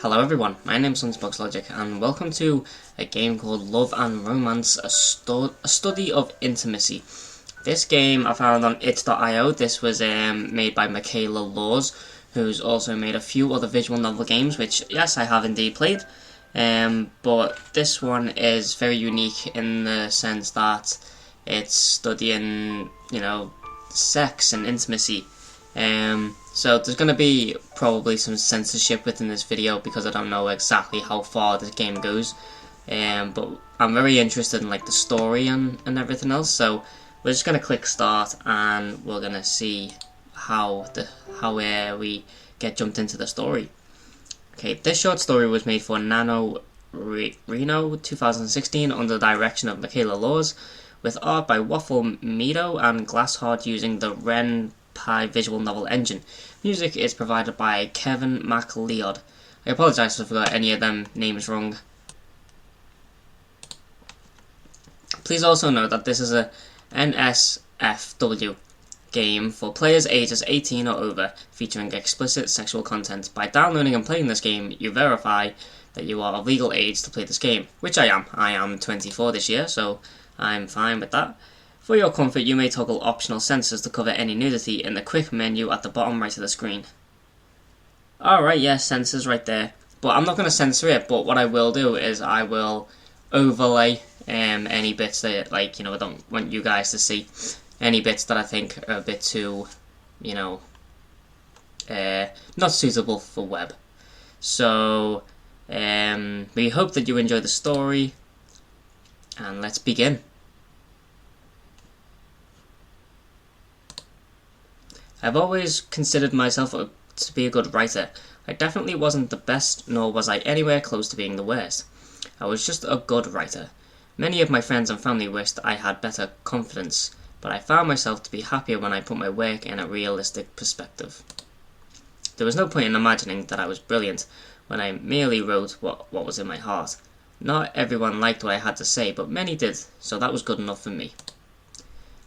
Hello everyone, my name is Lunchbox Logic and welcome to a game called Love and Romance, a study of intimacy. This game I found on itch.io. This was made by Michaela Laws, who's also made a few other visual novel games, which yes, I have indeed played. But this one is very unique in the sense that it's studying, sex and intimacy. So there's going to be probably some censorship within this video because I don't know exactly how far this game goes. But I'm very interested in the story and everything else. So we're just going to click start and we're going to see how we get jumped into the story. Okay, this short story was made for NaNoWriMo 2016 under the direction of Michaela Laws, with art by Waffle Meadow and Glassheart using the RenPy visual novel engine. Music is provided by Kevin MacLeod. I apologise if I got any of them names wrong. Please also note that this is a NSFW game for players ages 18 or over, featuring explicit sexual content. By downloading and playing this game, you verify that you are of legal age to play this game, which I am. I am 24 this year, so I'm fine with that. For your comfort, you may toggle optional censors to cover any nudity in the quick menu at the bottom right of the screen. Alright, yes, censors right there. But I'm not going to censor it, but what I will do is I will overlay any bits that, I don't want you guys to see. Any bits that I think are a bit too, not suitable for web. So, we hope that you enjoy the story, and let's begin. I've always considered myself to be a good writer. I definitely wasn't the best, nor was I anywhere close to being the worst. I was just a good writer. Many of my friends and family wished I had better confidence, but I found myself to be happier when I put my work in a realistic perspective. There was no point in imagining that I was brilliant when I merely wrote what was in my heart. Not everyone liked what I had to say, but many did, so that was good enough for me.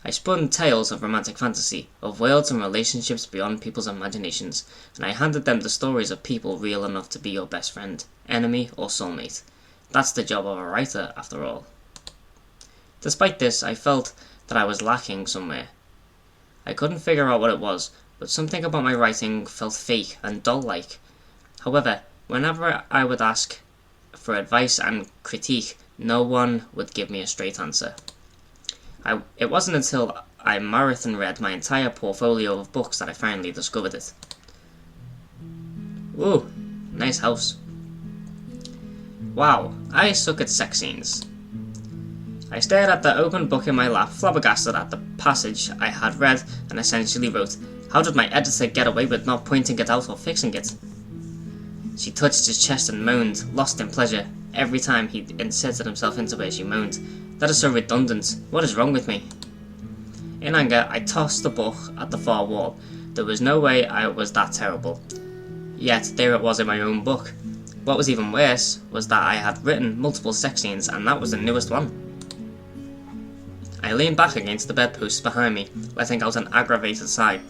I spun tales of romantic fantasy, of worlds and relationships beyond people's imaginations, and I handed them the stories of people real enough to be your best friend, enemy, or soulmate. That's the job of a writer, after all. Despite this, I felt that I was lacking somewhere. I couldn't figure out what it was, but something about my writing felt fake and dull-like. However, whenever I would ask for advice and critique, no one would give me a straight answer. It wasn't until I marathon read my entire portfolio of books that I finally discovered it. Ooh, nice house. Wow, I suck at sex scenes. I stared at the open book in my lap, flabbergasted at the passage I had read, and essentially wrote, "How did my editor get away with not pointing it out or fixing it?" She touched his chest and moaned, lost in pleasure. Every time he inserted himself into her, she moaned, "That is so redundant. What is wrong with me?" In anger, I tossed the book at the far wall. There was no way I was that terrible. Yet, there it was in my own book. What was even worse was that I had written multiple sex scenes, and that was the newest one. I leaned back against the bedposts behind me, letting out an aggravated sigh.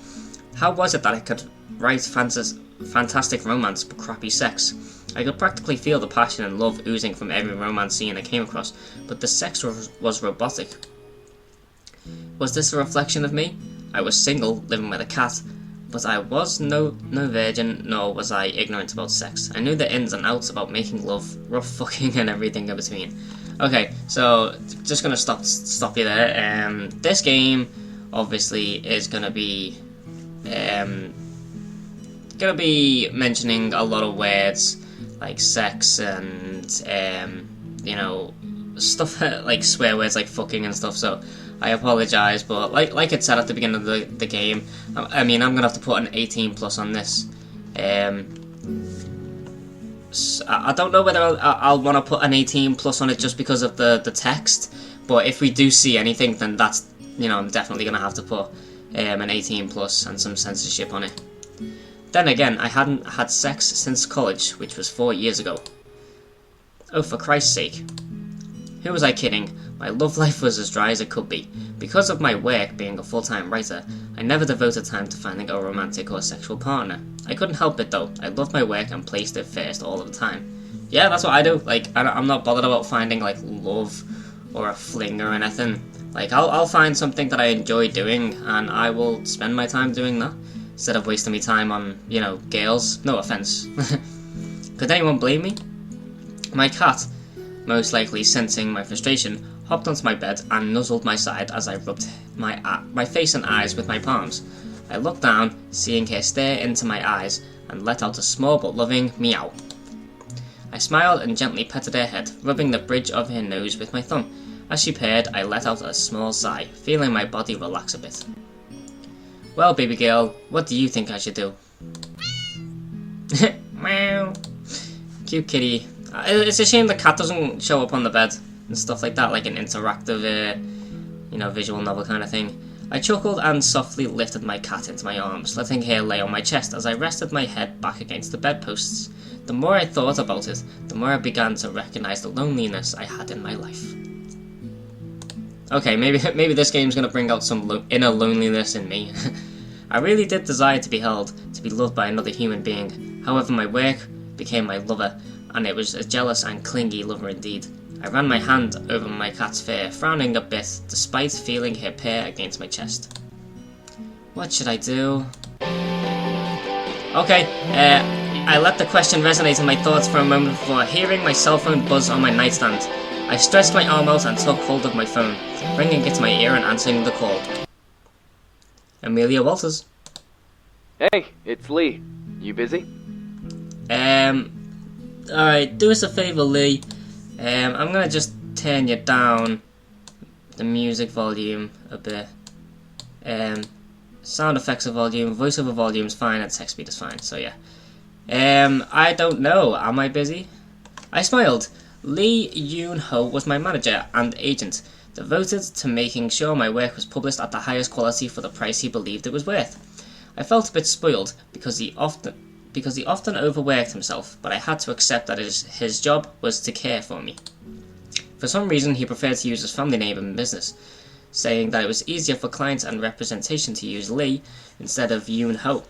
How was it that I could write fantastic romance but crappy sex? I could practically feel the passion and love oozing from every romance scene I came across, but the sex was robotic. Was this a reflection of me? I was single, living with a cat, but I was no virgin, nor was I ignorant about sex. I knew the ins and outs about making love, rough fucking, and everything in between. Okay, so just gonna stop you there. This game obviously is gonna be mentioning a lot of words like sex and stuff like swear words like fucking and stuff. So I apologise, but like it said at the beginning of the game, I'm gonna have to put an 18 plus on this. I don't know whether I'll want to put an 18 plus on it just because of the text, but if we do see anything, then that's, I'm definitely going to have to put an 18 plus and some censorship on it. Then again, I hadn't had sex since college, which was 4 years ago. Oh, for Christ's sake. Who was I kidding? My love life was as dry as it could be. Because of my work being a full-time writer, I never devoted time to finding a romantic or sexual partner. I couldn't help it though. I loved my work and placed it first all of the time. Yeah, that's what I do. Like, I'm not bothered about finding, like, love or a fling or anything. Like, I'll find something that I enjoy doing, and I will spend my time doing that, instead of wasting my time on, you know, girls. No offense. Could anyone blame me? My cat, most likely sensing my frustration, hopped onto my bed and nuzzled my side as I rubbed my face and eyes with my palms. I looked down, seeing her stare into my eyes, and let out a small but loving meow. I smiled and gently petted her head, rubbing the bridge of her nose with my thumb. As she purred, I let out a small sigh, feeling my body relax a bit. Well, baby girl, what do you think I should do? Meow. Cute kitty. It's a shame the cat doesn't show up on the bed and stuff like that, like an interactive, visual novel kind of thing. I chuckled and softly lifted my cat into my arms, letting her lay on my chest as I rested my head back against the bedposts. The more I thought about it, the more I began to recognize the loneliness I had in my life. Okay, maybe this game's gonna bring out some inner loneliness in me. I really did desire to be held, to be loved by another human being. However, my work became my lover, and it was a jealous and clingy lover indeed. I ran my hand over my cat's fur, frowning a bit, despite feeling her purr against my chest. What should I do? Okay, I let the question resonate in my thoughts for a moment before hearing my cell phone buzz on my nightstand. I stretched my arm out and took hold of my phone, bringing it to my ear and answering the call. Amelia Walters. Hey, it's Lee. You busy? Alright, do us a favour, Lee. I'm gonna just turn you down the music volume a bit. Sound effects volume, voiceover volume's fine, and text speed is fine, so yeah. I don't know, am I busy? I smiled. Lee Yoon-ho was my manager and agent, devoted to making sure my work was published at the highest quality for the price he believed it was worth. I felt a bit spoiled because he often overworked himself, but I had to accept that his job was to care for me. For some reason, he preferred to use his family name in business, saying that it was easier for clients and representation to use Lee instead of Yoon-ho.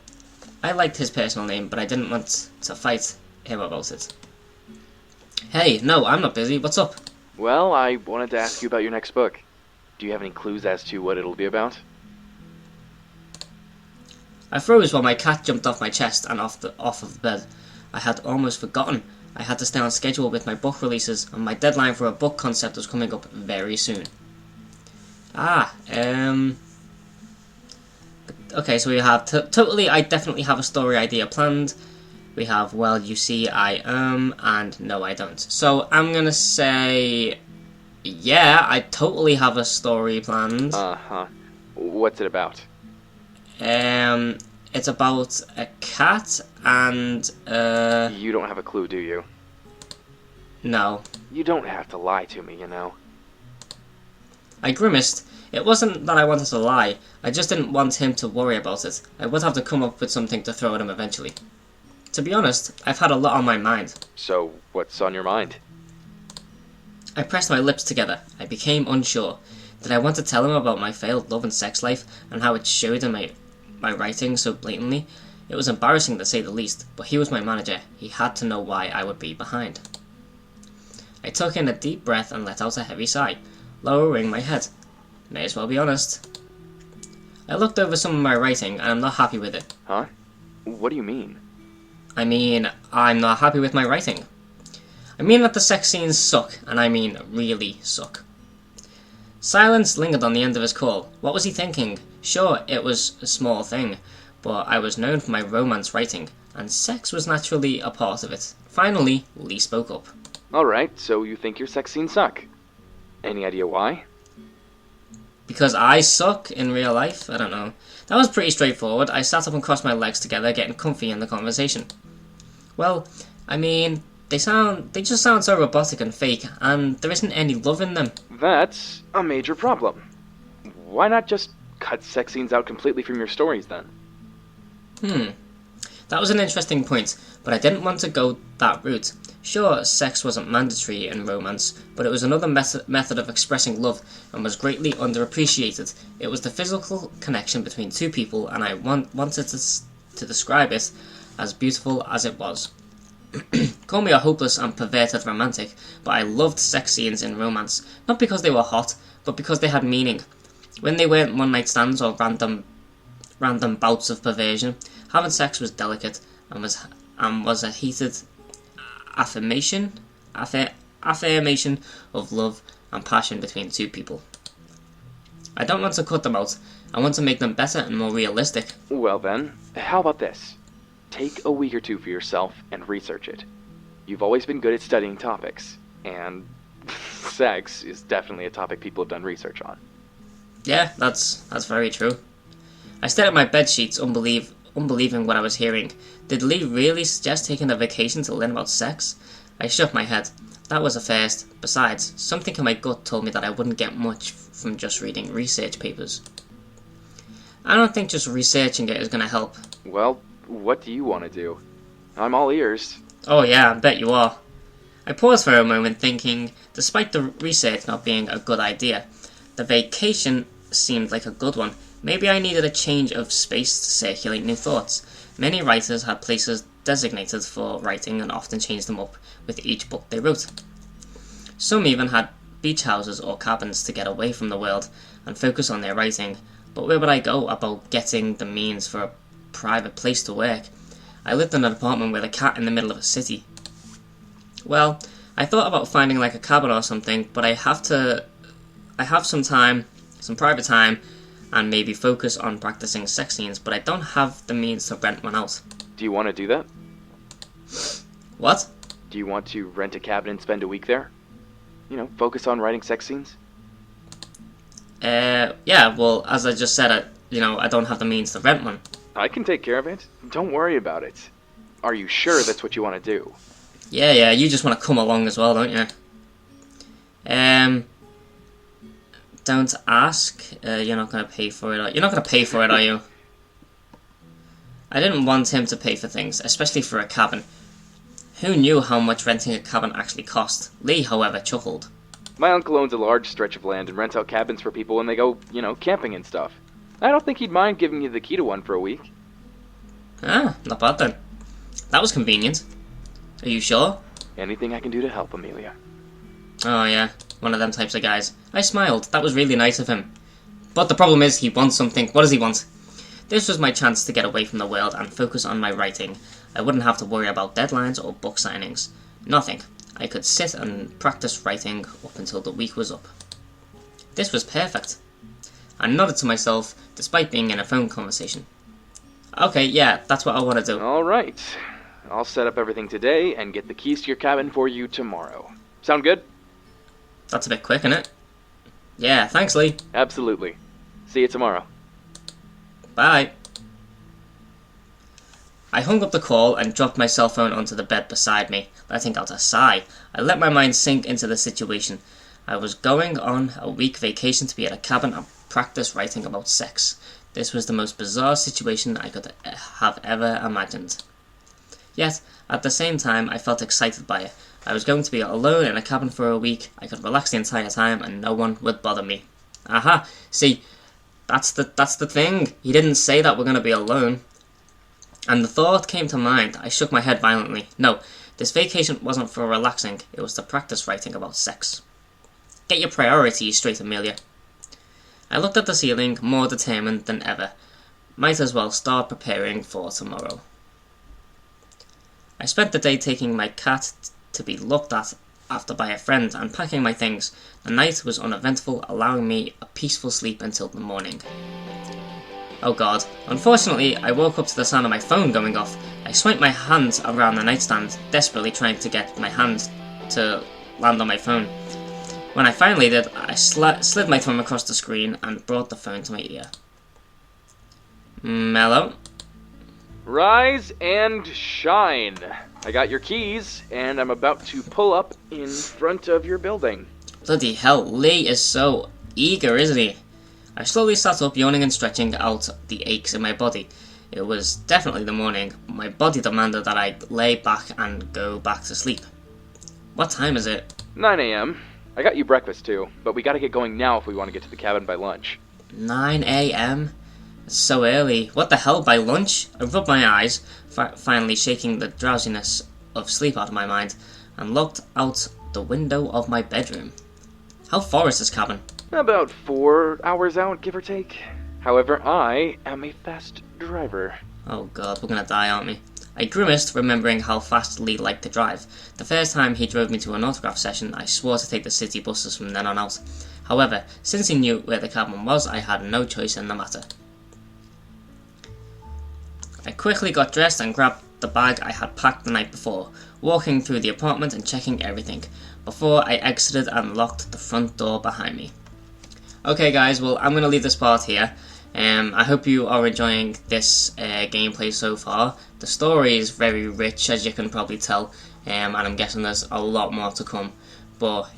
I liked his personal name, but I didn't want to fight him about it. Hey, no, I'm not busy. What's up? Well, I wanted to ask you about your next book. Do you have any clues as to what it'll be about? I froze while my cat jumped off my chest and off of the bed. I had almost forgotten. I had to stay on schedule with my book releases, and my deadline for a book concept was coming up very soon. Okay, so we have I definitely have a story idea planned. We have, well, you see, I am, and no, I don't. So I'm gonna say, yeah, I totally have a story planned. Uh-huh. What's it about? It's about a cat and, You don't have a clue, do you? No. You don't have to lie to me, you know. I grimaced. It wasn't that I wanted to lie, I just didn't want him to worry about it. I would have to come up with something to throw at him eventually. To be honest, I've had a lot on my mind. So, what's on your mind? I pressed my lips together. I became unsure. Did I want to tell him about my failed love and sex life, and how it showed in my writing so blatantly? It was embarrassing to say the least, but he was my manager. He had to know why I would be behind. I took in a deep breath and let out a heavy sigh, lowering my head. May as well be honest. I looked over some of my writing, and I'm not happy with it. Huh? What do you mean? I mean, I'm not happy with my writing. I mean that the sex scenes suck, and I mean really suck. Silence lingered on the end of his call. What was he thinking? Sure, it was a small thing, but I was known for my romance writing, and sex was naturally a part of it. Finally, Lee spoke up. Alright, so you think your sex scenes suck. Any idea why? Because I suck in real life? I don't know. That was pretty straightforward. I sat up and crossed my legs together, getting comfy in the conversation. Well, I mean, they just sound so robotic and fake, and there isn't any love in them. That's a major problem. Why not just cut sex scenes out completely from your stories then? That was an interesting point, but I didn't want to go that route. Sure, sex wasn't mandatory in romance, but it was another method of expressing love and was greatly underappreciated. It was the physical connection between two people, and I wanted to describe it as beautiful as it was. Call me a hopeless and perverted romantic, but I loved sex scenes in romance, not because they were hot, but because they had meaning. When they weren't one-night stands or random bouts of perversion, having sex was delicate and was a heated affirmation of love and passion between two people. I don't want to cut them out. I want to make them better and more realistic. Well then, how about this? Take a week or two for yourself and research it. You've always been good at studying topics, and sex is definitely a topic people have done research on. Yeah, that's very true. I stared at my bed sheets, unbelieving what I was hearing. Did Lee really suggest taking a vacation to learn about sex? I shook my head. That was a first. Besides, something in my gut told me that I wouldn't get much from just reading research papers. I don't think just researching it is going to help. Well, what do you want to do? I'm all ears. Oh yeah, I bet you are. I paused for a moment thinking, despite the research not being a good idea, the vacation seemed like a good one. Maybe I needed a change of space to circulate new thoughts. Many writers had places designated for writing and often changed them up with each book they wrote. Some even had beach houses or cabins to get away from the world and focus on their writing. But where would I go about getting the means for a private place to work? I lived in an apartment with a cat in the middle of a city. Well, I thought about finding like a cabin or something, but I have some private time, and maybe focus on practicing sex scenes, but I don't have the means to rent one out. Do you want to do that? What? Do you want to rent a cabin and spend a week there? Focus on writing sex scenes? Yeah, well, as I just said, I don't have the means to rent one. I can take care of it. Don't worry about it. Are you sure that's what you want to do? Yeah, you just want to come along as well, don't you? Don't ask. You're not going to pay for it. You're not going to pay for it, are you? I didn't want him to pay for things, especially for a cabin. Who knew how much renting a cabin actually cost? Lee, however, chuckled. My uncle owns a large stretch of land and rents out cabins for people when they go, camping and stuff. I don't think he'd mind giving you the key to one for a week. Ah, not bad then. That was convenient. Are you sure? Anything I can do to help, Amelia. Oh yeah, one of them types of guys. I smiled. That was really nice of him. But the problem is, he wants something. What does he want? This was my chance to get away from the world and focus on my writing. I wouldn't have to worry about deadlines or book signings. Nothing. I could sit and practice writing up until the week was up. This was perfect. I nodded to myself, despite being in a phone conversation. Okay, yeah, that's what I want to do. Alright. I'll set up everything today and get the keys to your cabin for you tomorrow. Sound good? That's a bit quick, isn't it? Yeah, thanks, Lee. Absolutely. See you tomorrow. Bye. I hung up the call and dropped my cell phone onto the bed beside me, letting out a sigh. I let my mind sink into the situation. I was going on a week vacation to be at a cabin and practice writing about sex. This was the most bizarre situation I could have ever imagined. Yet, at the same time, I felt excited by it. I was going to be alone in a cabin for a week. I could relax the entire time and no one would bother me. Aha! See, that's the thing. He didn't say that we're going to be alone. And the thought came to mind. I shook my head violently. No, this vacation wasn't for relaxing. It was to practice writing about sex. Get your priorities straight, Amelia. I looked at the ceiling, more determined than ever. Might as well start preparing for tomorrow. I spent the day taking my cat to be looked at after by a friend and packing my things. The night was uneventful, allowing me a peaceful sleep until the morning. Oh god. Unfortunately, I woke up to the sound of my phone going off. I swiped my hands around the nightstand, desperately trying to get my hand to land on my phone. When I finally did, I slid my thumb across the screen and brought the phone to my ear. Hello? Rise and shine. I got your keys, and I'm about to pull up in front of your building. Bloody hell, Lee is so eager, isn't he? I slowly sat up, yawning and stretching out the aches in my body. It was definitely the morning. My body demanded that I lay back and go back to sleep. What time is it? 9 a.m. I got you breakfast too, but we gotta get going now if we want to get to the cabin by lunch. 9 a.m.? It's so early. What the hell, by lunch? I rubbed my eyes, finally shaking the drowsiness of sleep out of my mind, and looked out the window of my bedroom. How far is this cabin? About 4 hours out, give or take. However, I am a fast driver. Oh god, we're gonna die, aren't we? I grimaced, remembering how fast Lee liked to drive. The first time he drove me to an autograph session, I swore to take the city buses from then on out. However, since he knew where the cabin was, I had no choice in the matter. I quickly got dressed and grabbed the bag I had packed the night before, walking through the apartment and checking everything, before I exited and locked the front door behind me. Okay guys, well I'm going to leave this part here. I hope you are enjoying this gameplay so far. The story is very rich, as you can probably tell, and I'm guessing there's a lot more to come. But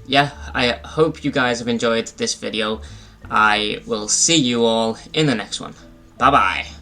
yeah, I hope you guys have enjoyed this video. I will see you all in the next one. Bye bye.